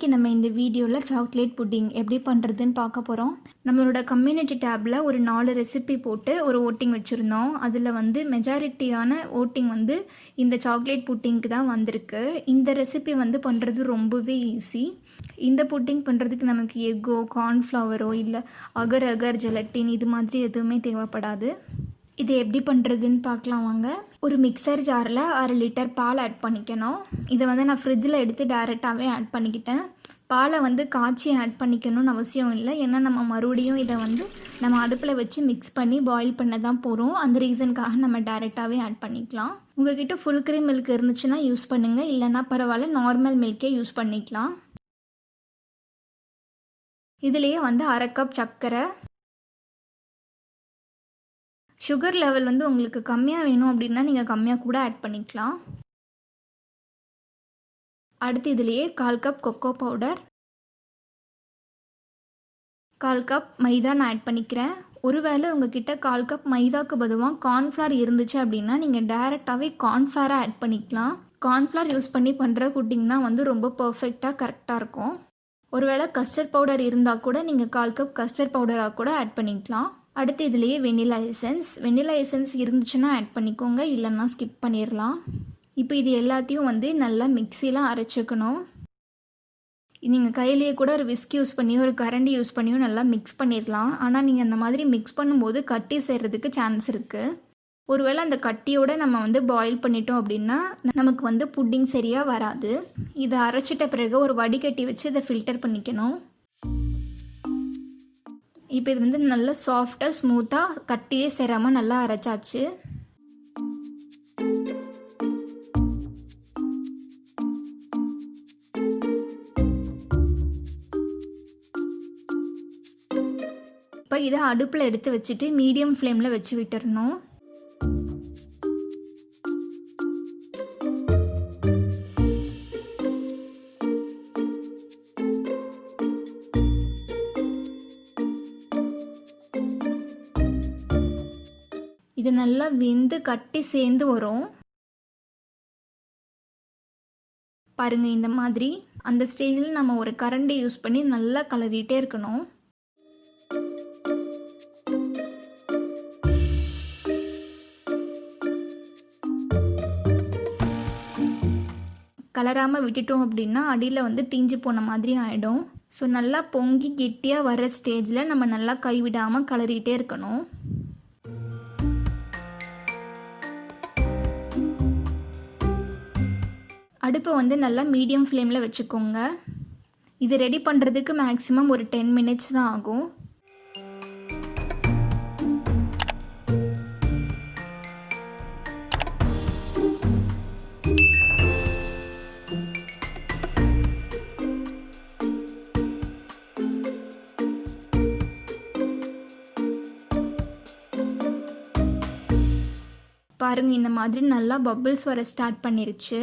இன்றைக்கி நம்ம இந்த வீடியோவில் சாக்லேட் புட்டிங் எப்படி பண்ணுறதுன்னு பார்க்க போகிறோம். நம்மளோட கம்யூனிட்டி டேப்பில் ஒரு 4 ரெசிபி போட்டு ஒரு ஓட்டிங் வச்சுருந்தோம். அதில் வந்து மெஜாரிட்டியான ஓட்டிங் வந்து இந்த சாக்லேட் புட்டிங்க்கு தான் வந்திருக்கு. இந்த ரெசிபி வந்து பண்ணுறது ரொம்பவே ஈஸி. இந்த புட்டிங் பண்ணுறதுக்கு நமக்கு எக்கோ கார்ன்ஃப்ளவரோ இல்லை அகர் அகர் ஜெலட்டின் இது மாதிரி எதுவுமே தேவைப்படாது. இது எப்படி பண்ணுறதுன்னு பார்க்கலாம் வாங்க. ஒரு மிக்சர் ஜாரில் 1/2 லிட்டர் பால் ஆட் பண்ணிக்கணும். இதை வந்து நான் ஃப்ரிட்ஜில் எடுத்து டைரெக்டாகவே ஆட் பண்ணிக்கிட்டேன். பாலை வந்து காய்ச்சி ஆட் பண்ணிக்கணும்னு அவசியம் இல்லை. ஏன்னா நம்ம மறுபடியும் இதை வந்து நம்ம அடுப்பில் வச்சு மிக்ஸ் பண்ணி பாயில் பண்ண தான் போகிறோம். அந்த ரீசனுக்காக நம்ம டைரெக்டாகவே ஆட் பண்ணிக்கலாம். உங்கள்கிட்ட ஃபுல் க்ரீம் மில்க் இருந்துச்சுன்னா யூஸ் பண்ணுங்கள், இல்லைன்னா பரவாயில்ல நார்மல் மில்கே யூஸ் பண்ணிக்கலாம். இதுலேயே வந்து 1/2 கப் சர்க்கரை, சுகர் லெவல் வந்து உங்களுக்கு கம்மியாக வேணும் அப்படின்னா நீங்கள் கம்மியாக கூட ஆட் பண்ணிக்கலாம். அடுத்து இதுலேயே 1/4 கப் கொக்கோ பவுடர், 1/4 கப் மைதா நான் ஆட் பண்ணிக்கிறேன். ஒருவேளை உங்ககிட்ட 1/4 கப் மைதாக்கு பதிலாக கார்ன்ஃப்ளவர் இருந்துச்சு அப்படின்னா நீங்கள் டைரெக்டாகவே கார்ன்ஃப்ளவராக ஆட் பண்ணிக்கலாம். கார்ன்ஃப்ளவர் யூஸ் பண்ணி பண்ணுற புட்டிங் தான் வந்து ரொம்ப பர்ஃபெக்டாக கரெக்டாக இருக்கும். ஒருவேளை கஸ்டர்ட் பவுடர் இருந்தால் கூட நீங்கள் 1/4 கப் கஸ்டர்ட் பவுடராக கூட ஆட் பண்ணிக்கலாம். அடுத்து இதுலேயே வெண்ணிலா எசன்ஸ் இருந்துச்சுன்னா ஆட் பண்ணிக்கோங்க, இல்லைன்னா ஸ்கிப் பண்ணிடலாம். இப்போ இது எல்லாத்தையும் வந்து நல்லா மிக்சியில் அரைச்சிக்கணும். நீங்கள் கையிலேயே கூட ஒரு விஸ்க் யூஸ் பண்ணியோ ஒரு கரண்டி யூஸ் பண்ணியோ நல்லா மிக்ஸ் பண்ணிடலாம். ஆனால் நீங்கள் அந்த மாதிரி மிக்ஸ் பண்ணும்போது கட்டி சேர்கிறதுக்கு சான்ஸ் இருக்குது. ஒருவேளை அந்த கட்டியோடு நம்ம வந்து பாயில் பண்ணிட்டோம் அப்படின்னா நமக்கு வந்து புட்டிங் சரியாக வராது. இதை அரைச்சிட்ட பிறகு ஒரு வடிகட்டி வச்சு இதை ஃபில்டர் பண்ணிக்கணும். இப்போ இது வந்து நல்லா சாஃப்டாக ஸ்மூத்தாக கட்டியே சேராமல் நல்லா அரைச்சாச்சு. இப்போ இதை அடுப்பில் எடுத்து வச்சுட்டு மீடியம் ஃப்ளேமில் வச்சு விட்டுறணும். இது நல்லா வெந்து கட்டி சேர்ந்து வரும் பாருங்க. இந்த மாதிரி அந்த ஸ்டேஜில் நம்ம ஒரு கரண்டி யூஸ் பண்ணி நல்லா கலரிட்டே இருக்கணும். கலராமல் விட்டுட்டோம் அப்படின்னா அடியில் வந்து தீஞ்சு போன மாதிரி ஆகிடும். ஸோ நல்லா பொங்கி கெட்டியாக வர ஸ்டேஜில் நம்ம நல்லா கைவிடாமல் கலரிட்டே இருக்கணும். அடுப்பை வந்து நல்லா மீடியம் ஃப்ளேமில் வச்சுக்கோங்க. இது ரெடி பண்ணுறதுக்கு மேக்ஸிமம் ஒரு 10 மினிட்ஸ் தான் ஆகும். பாருங்கள், இந்த மாதிரி நல்லா பபிள்ஸ் வர ஸ்டார்ட் பண்ணிருச்சு.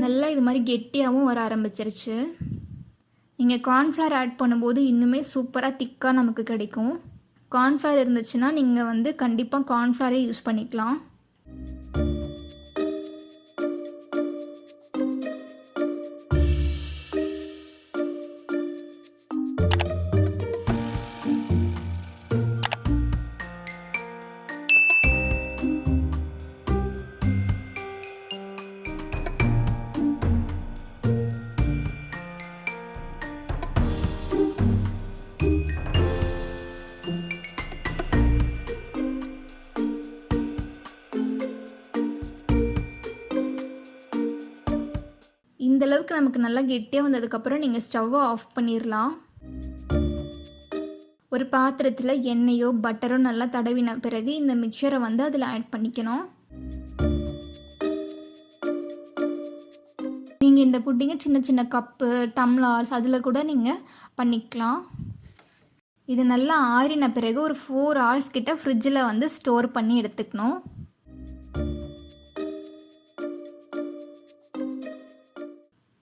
நல்லா இது மாதிரி கெட்டியாகவும் வர ஆரம்பிச்சிருச்சு. நீங்கள் கார்ன்ஃப்ளவர் ஆட் பண்ணும்போது இன்னுமே சூப்பராக திக்காக நமக்கு கிடைக்கும். கார்ன்ஃப்ளவர் இருந்துச்சுன்னா நீங்கள் வந்து கண்டிப்பாக கார்ன்ஃப்ளவரே யூஸ் பண்ணிக்கலாம். இந்த அளவுக்கு நமக்கு நல்லா கெட்டியாக வந்ததுக்கப்புறம் நீங்கள் ஸ்டவ்வை ஆஃப் பண்ணிடலாம். ஒரு பாத்திரத்தில் எண்ணெயோ பட்டரோ நல்லா தடவின பிறகு இந்த மிக்சரை வந்து அதில் ஆட் பண்ணிக்கணும். நீங்கள் இந்த புட்டிங்கை சின்ன சின்ன கப்பு டம்ளார்ஸ் அதில் கூட நீங்கள் பண்ணிக்கலாம். இது நல்லா ஆறின பிறகு ஒரு 4 hours கிட்ட ஃப்ரிட்ஜில் வந்து ஸ்டோர் பண்ணி எடுத்துக்கணும்.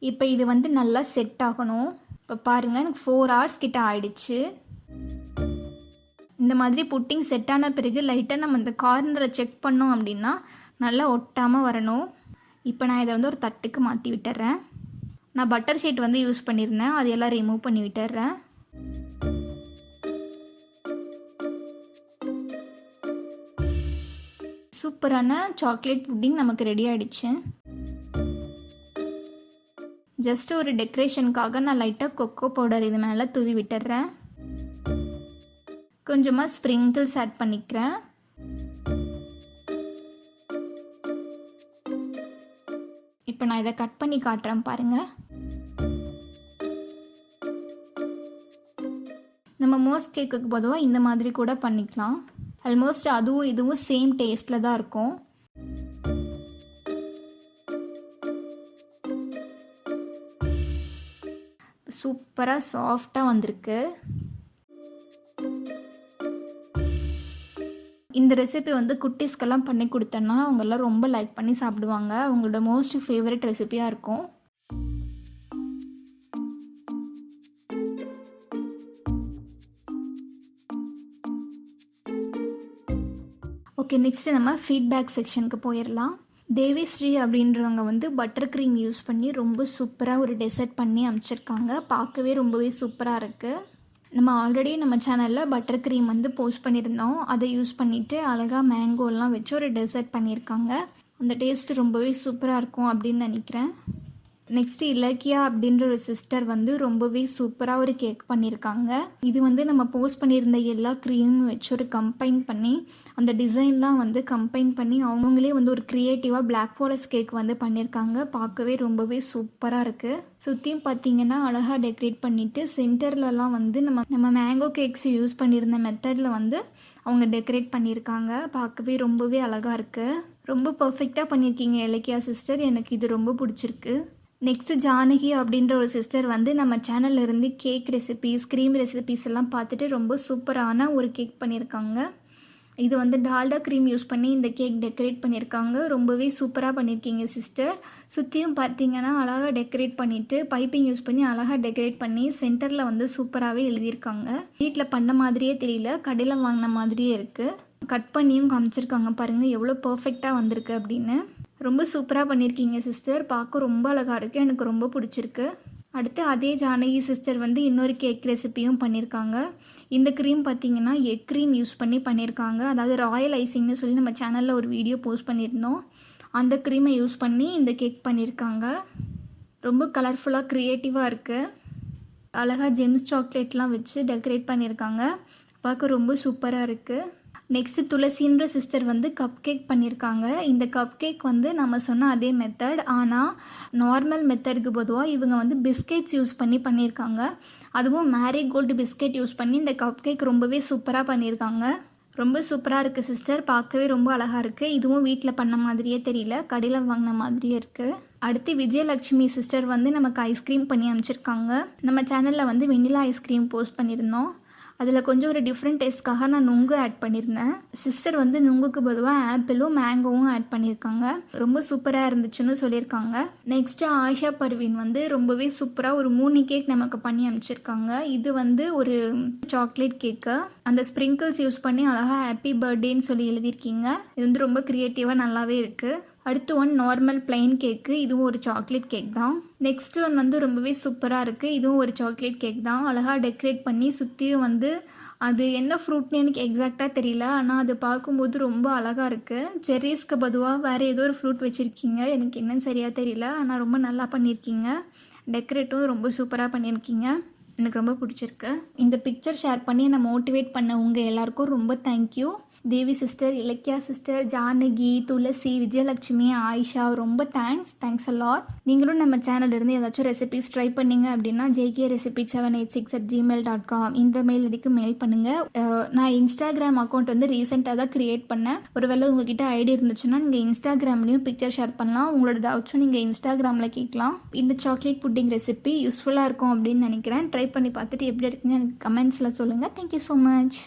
இப்போ இது வந்து நல்லா செட் ஆகணும். இப்போ பாருங்கள், எனக்கு 4 hours கிட்ட ஆயிடுச்சு. இந்த மாதிரி புட்டிங் செட் ஆன பிறகு லைட்டாக நம்ம இந்த கார்னரை செக் பண்ணோம் அப்படின்னா நல்லா ஒட்டாமல் வரணும். இப்போ நான் இதை வந்து ஒரு தட்டுக்கு மாற்றி விட்டுறேன். நான் பட்டர் ஷீட் வந்து யூஸ் பண்ணியிருந்தேன், அதையெல்லாம் ரிமூவ் பண்ணி விட்டுறேன். சூப்பரான சாக்லேட் புட்டிங் நமக்கு ரெடி ஆகிடுச்சு. ஜஸ்ட் ஒரு டெக்கரேஷனுக்காக நான் லைட்டாக கொக்கோ பவுடர் இது மேலே தூவி விட்டுறேன். கொஞ்சமாக ஸ்ப்ரிங்கிள்ஸ் ஆட் பண்ணிக்கிறேன். இப்போ நான் இதை கட் பண்ணி காட்டுறேன் பாருங்கள். நம்ம மோஸ் கேக்குக்கு பொதுவாக இந்த மாதிரி கூட பண்ணிக்கலாம். ஆல்மோஸ்ட் அதுவும் இதுவும் சேம் டேஸ்ட்டில் தான் இருக்கும். சூப்பராக சாஃப்டாக வந்திருக்கு. இந்த ரெசிபி வந்து குட்டீஸ்க்கெல்லாம் பண்ணி கொடுத்தேன்னா அவங்கெல்லாம் ரொம்ப லைக் பண்ணி சாப்பிடுவாங்க. அவங்களோட மோஸ்ட் ஃபேவரட் ரெசிபியாக இருக்கும். ஓகே, நெக்ஸ்ட்டு நம்ம ஃபீட்பேக் செக்ஷனுக்கு போயிடலாம். தேவிஸ்ரீ அப்படின்றவங்க வந்து பட்டர் க்ரீம் யூஸ் பண்ணி ரொம்ப சூப்பராக ஒரு டெசர்ட் பண்ணி அமைச்சிருக்காங்க. பார்க்கவே ரொம்பவே சூப்பராக இருக்குது. நம்ம ஆல்ரெடி நம்ம சேனலில் பட்டர் க்ரீம் வந்து போஸ்ட் பண்ணியிருந்தோம். அதை யூஸ் பண்ணிவிட்டு அழகாக மேங்கோலாம் வச்சு ஒரு டெசர்ட் பண்ணியிருக்காங்க. அந்த டேஸ்ட்டு ரொம்பவே சூப்பராக இருக்கும் அப்படின்னு நினைக்கிறேன். நெக்ஸ்ட்டு இலக்கியா அப்படின்ற ஒரு சிஸ்டர் வந்து ரொம்பவே சூப்பராக ஒரு கேக் பண்ணியிருக்காங்க. இது வந்து நம்ம போஸ்ட் பண்ணியிருந்த எல்லா க்ரீமும் வச்சு ஒரு கம்பைன் பண்ணி அந்த டிசைன்லாம் வந்து கம்பைன் பண்ணி அவங்களே வந்து ஒரு க்ரியேட்டிவாக பிளாக் ஃபாரஸ்ட் கேக் வந்து பண்ணியிருக்காங்க. பார்க்கவே ரொம்பவே சூப்பராக இருக்குது. சுற்றியும் பார்த்திங்கன்னா அழகாக டெக்கரேட் பண்ணிவிட்டு சென்டர்லலாம் வந்து நம்ம மேங்கோ கேக்ஸ் யூஸ் பண்ணியிருந்த மெத்தடில் வந்து அவங்க டெக்கரேட் பண்ணியிருக்காங்க. பார்க்கவே ரொம்பவே அழகாக இருக்குது. ரொம்ப பர்ஃபெக்டாக பண்ணியிருக்கீங்க இலக்கியா சிஸ்டர். எனக்கு இது ரொம்ப பிடிச்சிருக்கு. நெக்ஸ்ட்டு ஜானகி அப்படின்ற ஒரு சிஸ்டர் வந்து நம்ம சேனலில் இருந்து கேக் ரெசிபீஸ், க்ரீம் ரெசிபீஸ் எல்லாம் பார்த்துட்டு ரொம்ப சூப்பரான ஒரு கேக் பண்ணியிருக்காங்க. இது வந்து டால்டா க்ரீம் யூஸ் பண்ணி இந்த கேக் டெக்கரேட் பண்ணியிருக்காங்க. ரொம்பவே சூப்பராக பண்ணியிருக்கீங்க சிஸ்டர். சுற்றியும் பார்த்தீங்கன்னா அழகாக டெக்கரேட் பண்ணிவிட்டு பைப்பிங் யூஸ் பண்ணி அழகாக டெக்கரேட் பண்ணி சென்டரில் வந்து சூப்பராகவே எழுதியிருக்காங்க. வீட்டில் பண்ண மாதிரியே தெரியல, கடையில் வாங்கின மாதிரியே இருக்குது. கட் பண்ணியும் காமிச்சிருக்காங்க பாருங்கள் எவ்வளோ பர்ஃபெக்டாக வந்திருக்கு அப்படின்னு. ரொம்ப சூப்பராக பண்ணியிருக்கீங்க சிஸ்டர். பார்க்க ரொம்ப அழகாக இருக்குது, எனக்கு ரொம்ப பிடிச்சிருக்கு. அடுத்து அதே ஜானகி சிஸ்டர் வந்து இன்னொரு கேக் ரெசிபியும் பண்ணியிருக்காங்க. இந்த க்ரீம் பார்த்திங்கன்னா எக் க்ரீம் யூஸ் பண்ணி பண்ணியிருக்காங்க. அதாவது ராயல் ஐசிங்னு சொல்லி நம்ம சேனலில் ஒரு வீடியோ போஸ்ட் பண்ணியிருந்தோம். அந்த க்ரீமை யூஸ் பண்ணி இந்த கேக் பண்ணியிருக்காங்க. ரொம்ப கலர்ஃபுல்லாக க்ரியேட்டிவாக இருக்குது. அழகாக ஜெம்ஸ் சாக்லேட்லாம் வச்சு டெக்கரேட் பண்ணியிருக்காங்க. பார்க்க ரொம்ப சூப்பராக இருக்குது. நெக்ஸ்ட்டு துளசின்ற சிஸ்டர் வந்து கப் கேக் பண்ணியிருக்காங்க. இந்த கப் கேக் வந்து நம்ம சொன்ன அதே மெத்தட், ஆனால் நார்மல் மெத்தடுக்கு பொதுவாக இவங்க வந்து பிஸ்கெட்ஸ் யூஸ் பண்ணி பண்ணியிருக்காங்க. அதுவும் மேரிகோல்டு பிஸ்கெட் யூஸ் பண்ணி இந்த கப் கேக் ரொம்பவே சூப்பராக பண்ணியிருக்காங்க. ரொம்ப சூப்பராக இருக்குது சிஸ்டர். பார்க்கவே ரொம்ப அழகாக இருக்குது. இதுவும் வீட்டில் பண்ண மாதிரியே தெரியல, கடையில் வாங்கின மாதிரியே இருக்குது. அடுத்து விஜயலட்சுமி சிஸ்டர் வந்து நமக்கு ஐஸ்கிரீம் பண்ணி அமைச்சிருக்காங்க. நம்ம சேனலில் வந்து வெண்ணிலா ஐஸ்கிரீம் போஸ்ட் பண்ணியிருந்தோம். அதில் கொஞ்சம் ஒரு டிஃப்ரெண்ட் டேஸ்ட்காக நான் நுங்கு ஆட் பண்ணியிருந்தேன். சிஸ்டர் வந்து நுங்குக்கு பொதுவாக ஆப்பிளும் மேங்கோவும் ஆட் பண்ணியிருக்காங்க. ரொம்ப சூப்பராக இருந்துச்சுன்னு சொல்லியிருக்காங்க. நெக்ஸ்ட்டு ஆயிஷா பர்வீன் வந்து ரொம்பவே சூப்பராக ஒரு 3 கேக் நமக்கு பண்ணி அமைச்சிருக்காங்க. இது வந்து ஒரு சாக்லேட் கேக்கு. அந்த ஸ்ப்ரிங்கிள்ஸ் யூஸ் பண்ணி அழகாக ஹாப்பி பர்த்டேன்னு சொல்லி எழுதியிருக்கீங்க. இது வந்து ரொம்ப க்ரியேட்டிவாக நல்லாவே இருக்குது. அடுத்து ஒன் நார்மல் பிளைன் கேக்கு. இதுவும் ஒரு சாக்லேட் கேக் தான். நெக்ஸ்ட் ஒன் வந்து ரொம்பவே சூப்பராக இருக்குது. இதுவும் ஒரு சாக்லேட் கேக் தான். அழகாக டெக்கரேட் பண்ணி சுற்றியும் வந்து அது என்ன ஃப்ரூட்னு எனக்கு எக்ஸாக்டாக தெரியல, ஆனால் அது பார்க்கும்போது ரொம்ப அழகாக இருக்குது. செர்ரிஸ்க்கு பொதுவாக வேறு ஏதோ ஒரு ஃப்ரூட் வச்சுருக்கீங்க, எனக்கு என்னன்னு சரியாக தெரியல, ஆனால் ரொம்ப நல்லா பண்ணியிருக்கீங்க. டெக்கரேட்டும் ரொம்ப சூப்பராக பண்ணியிருக்கீங்க. எனக்கு ரொம்ப பிடிச்சிருக்கு. இந்த பிக்சர் ஷேர் பண்ணி என்னை மோட்டிவேட் பண்ண உங்கள் எல்லாருக்கும் ரொம்ப தேங்க்யூ. தேவி சிஸ்டர், இலக்கியா சிஸ்டர், ஜானகி, துளசி, விஜயலட்சுமி, ஆயிஷா, ரொம்ப தேங்க்ஸ் அ லாட். நீங்களும் நம்ம சேனல்ல இருந்து ஏதாச்சும் ரெசிபிஸ் ட்ரை பண்ணீங்க அப்படின்னா jkrecipe786@gmail.com இந்த மெயில் ஐடிக்கு மெயில் பண்ணுங்கள். நான் இன்ஸ்டாகிராம் அக்கௌண்ட் வந்து ரீசெண்டாக தான் க்ரியேட் பண்ணேன். ஒருவேளை உங்ககிட்ட ஐடி இருந்துச்சுன்னா நீங்கள் இன்ஸ்டாகிராம்லேயும் பிக்சர் ஷேர் பண்ணலாம். உங்களோட டவுட்ஸும் நீங்கள் இன்ஸ்டாகிராமில் கேட்கலாம். இந்த சாக்லேட் புட்டிங் ரெசிபி யூஸ்ஃபுல்லாக இருக்கும் அப்படின்னு நினைக்கிறேன். ட்ரை பண்ணி பார்த்துட்டு எப்படி இருக்குன்னு எனக்கு கமெண்ட்ஸில் சொல்லுங்கள். Thank you so much.